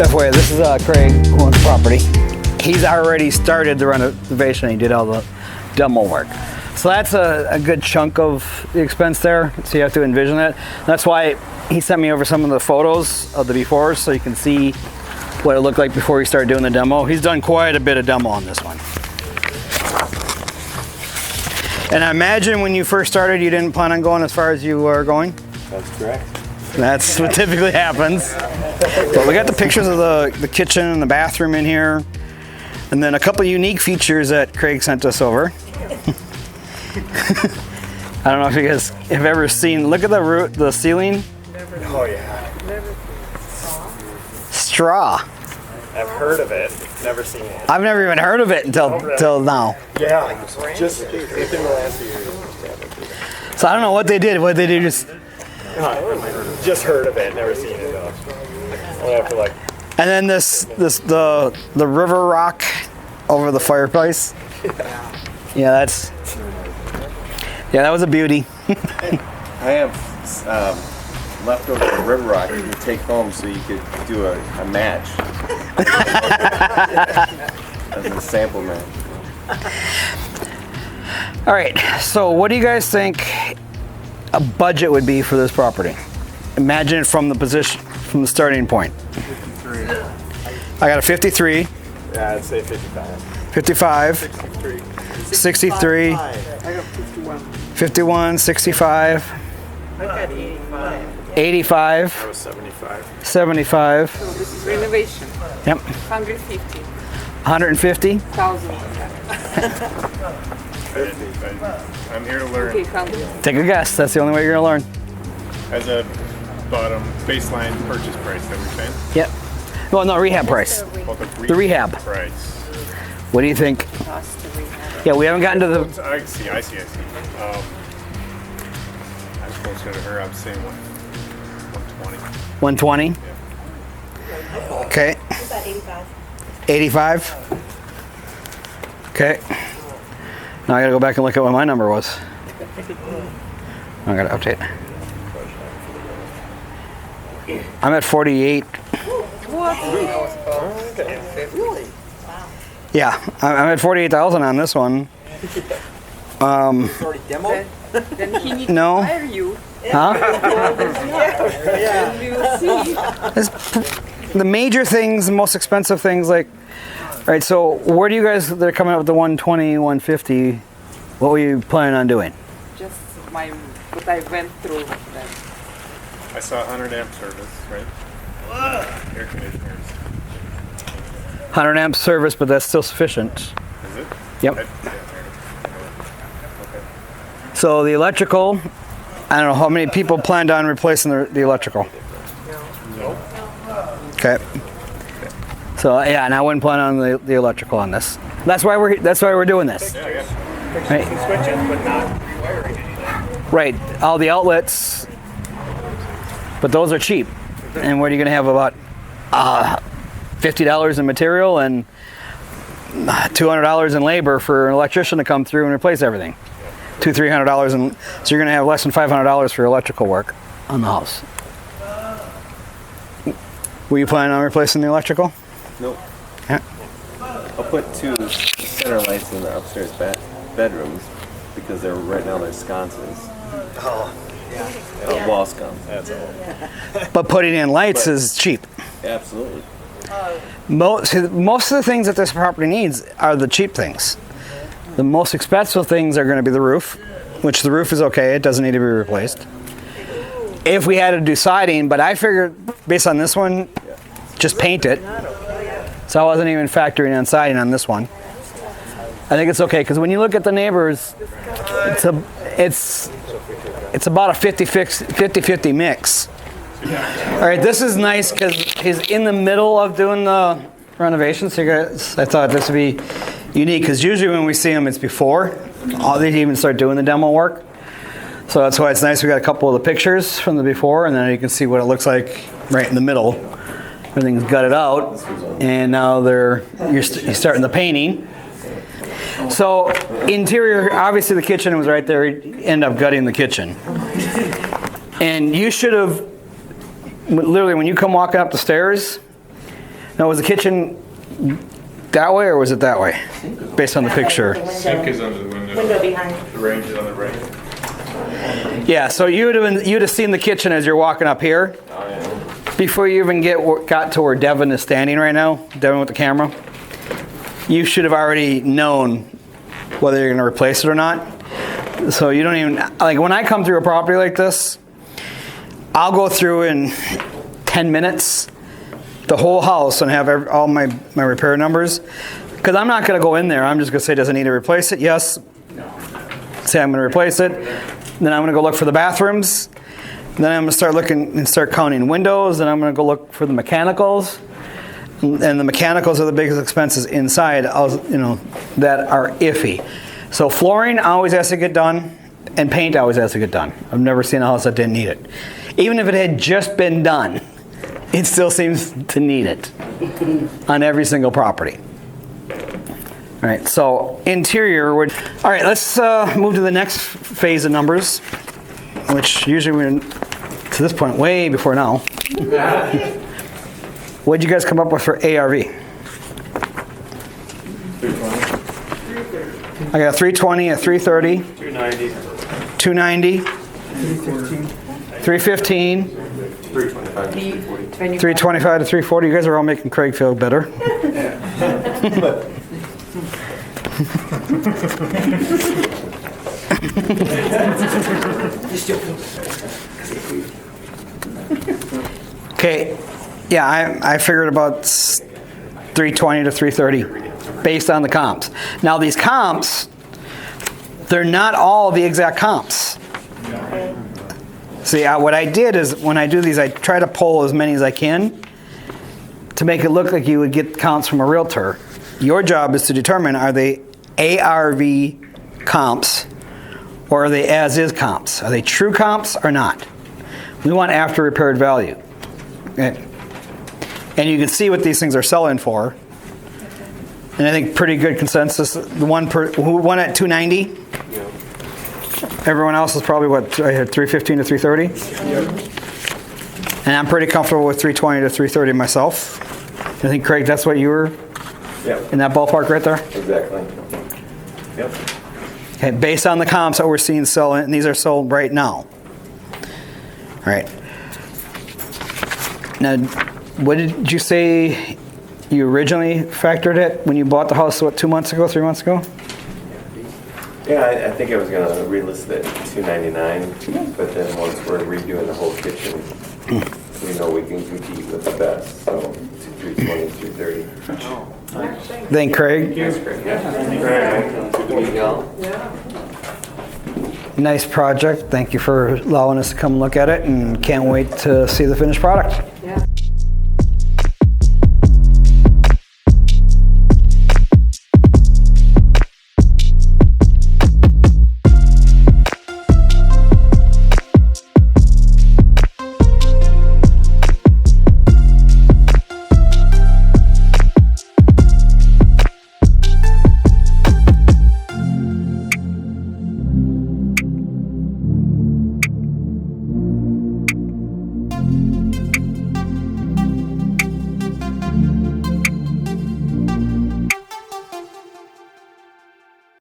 FYI, this is Craig who owns the property. He's already started the renovation. He did all the demo work. So that's a good chunk of the expense there. So you have to envision it. That's why he sent me over some of the photos of the befores so you can see what it looked like before he started doing the demo. He's done quite a bit of demo on this one. And I imagine when you first started, you didn't plan on going as far as you are going? That's correct. That's what typically happens. But we got the pictures of the kitchen and the bathroom in here. And then a couple unique features that Craig sent us over. I don't know if you guys have ever seen, look at the ceiling. Oh yeah. Straw. I've heard of it, never seen it. I've never even heard of it until now. Yeah, just within the last few years. So I don't know what they did. What they did just heard of it, never seen it though. Only after like. And then the river rock over the fireplace. Yeah, that was a beauty. I have leftover river rock you could take home so you could do a match. As a sample match. All right, so what do you guys think a budget would be for this property? Imagine it from the starting point. 53. I got a 53. Yeah, I'd say 55. 55. 63. I got 51. 51, 65. I got 85. 85. I was 75. 75. So this is renovation. Yep. 150. 150. 1,000. I'm here to learn. Okay, 100. Take a guess. That's the only way you're gonna learn. As a bottom baseline purchase price that we're saying. Yep. Well, no, rehab price. Well, The rehab. price. What do you think? Cost to rehab. Yeah, we haven't gotten to the. I see. I'm closer to her. I'm saying 120. 120. Okay. About 85. 85. Okay. Now I gotta go back and look at what my number was. I gotta update. I'm at 48. Yeah, I'm at 48,000 on this one. Already demoed? Then he needs No. to hire you. Huh? Then we'll see. The major things, the most expensive things, like, all right, so where do you guys, they're coming up with the 120, 150. What were you planning on doing? Just what I went through. Then. I saw 100 amp service, right? Air conditioners. 100 amp service, but that's still sufficient. Is it? Yep. Okay. So the electrical, I don't know how many people planned on replacing the electrical. Okay. So yeah, and I wouldn't plan on the electrical on this. That's why we're doing this. Yeah, I guess. Right. Switches, but not rewiring anything. Right. All the outlets, but those are cheap. And what are you going to have about $50 in material and $200 in labor for an electrician to come through and replace everything? $200-300, and so you're going to have less than $500 for electrical work on the house. Were you planning on replacing the electrical? Nope. Yeah. I'll put 2 center lights in the upstairs bedrooms because right now they're sconces. Oh, yeah. Wall sconces. That's all. But putting in lights is cheap. Absolutely. Most of the things that this property needs are the cheap things. The most expensive things are going to be the roof, which the roof is okay. It doesn't need to be replaced. If we had to do siding, but I figured based on this one, just paint it. So I wasn't even factoring in siding on this one. I think it's okay because when you look at the neighbors, it's about a 50-50 mix. All right, this is nice because he's in the middle of doing the renovation. So you guys, I thought this would be unique because usually when we see him, it's before. They even start doing the demo work. So that's why it's nice. We got a couple of the pictures from the before, and then you can see what it looks like right in the middle. Everything's gutted out, and now you're starting the painting. So interior, obviously the kitchen was right there. You end up gutting the kitchen, and you should have literally when you come walking up the stairs, Now, was the kitchen that way or was it that way? Based on the picture. Sink is under the window. Window behind. The range is on the right. Yeah, so you'd have seen the kitchen as you're walking up here. Before you even got to where Devin is standing right now, Devin with the camera, you should have already known whether you're going to replace it or not. So you don't even, like when I come through a property like this, I'll go through in 10 minutes the whole house and have all my repair numbers. Because I'm not going to go in there. I'm just going to say, does it need to replace it? Yes. Say I'm going to replace it. Then I'm going to go look for the bathrooms. Then I'm going to start looking and start counting windows. Then I'm going to go look for the mechanicals. And the mechanicals are the biggest expenses inside, that are iffy. So flooring always has to get done, and paint always has to get done. I've never seen a house that didn't need it. Even if it had just been done, it still seems to need it on every single property. All right, so interior. All right, let's move to the next phase of numbers, which usually we're to this point way before now. What did you guys come up with for ARV? 320. I got a 320, a 330, 290. 290, 315, 325 to 340. You guys are all making Craig feel better. Okay, yeah, I figured about 320 to 330 based on the comps. Now these comps, they're not all the exact comps. See, what I did is when I do these, I try to pull as many as I can to make it look like you would get comps from a realtor. Your job is to determine, are they ARV comps or are they as-is comps? Are they true comps or not? We want after repaired value. Okay. And you can see what these things are selling for. And I think pretty good consensus. The one at 290. Everyone else is probably what, I had 315 to 330. Yep. And I'm pretty comfortable with 320 to 330 myself. I think, Craig, that's what you were in that ballpark right there? Exactly. Yep. Okay, based on the comps that we're seeing selling, and these are sold right now. All right. Now, what did you say you originally factored it when you bought the house, what, 2 months ago, 3 months ago? Yeah, I think I was going to relist it at $299, but then once we're redoing the whole kitchen, we know we can compete with the best. So $320, $330. Thank Craig. Nice project. Thank you for allowing us to come look at it, and can't wait to see the finished product.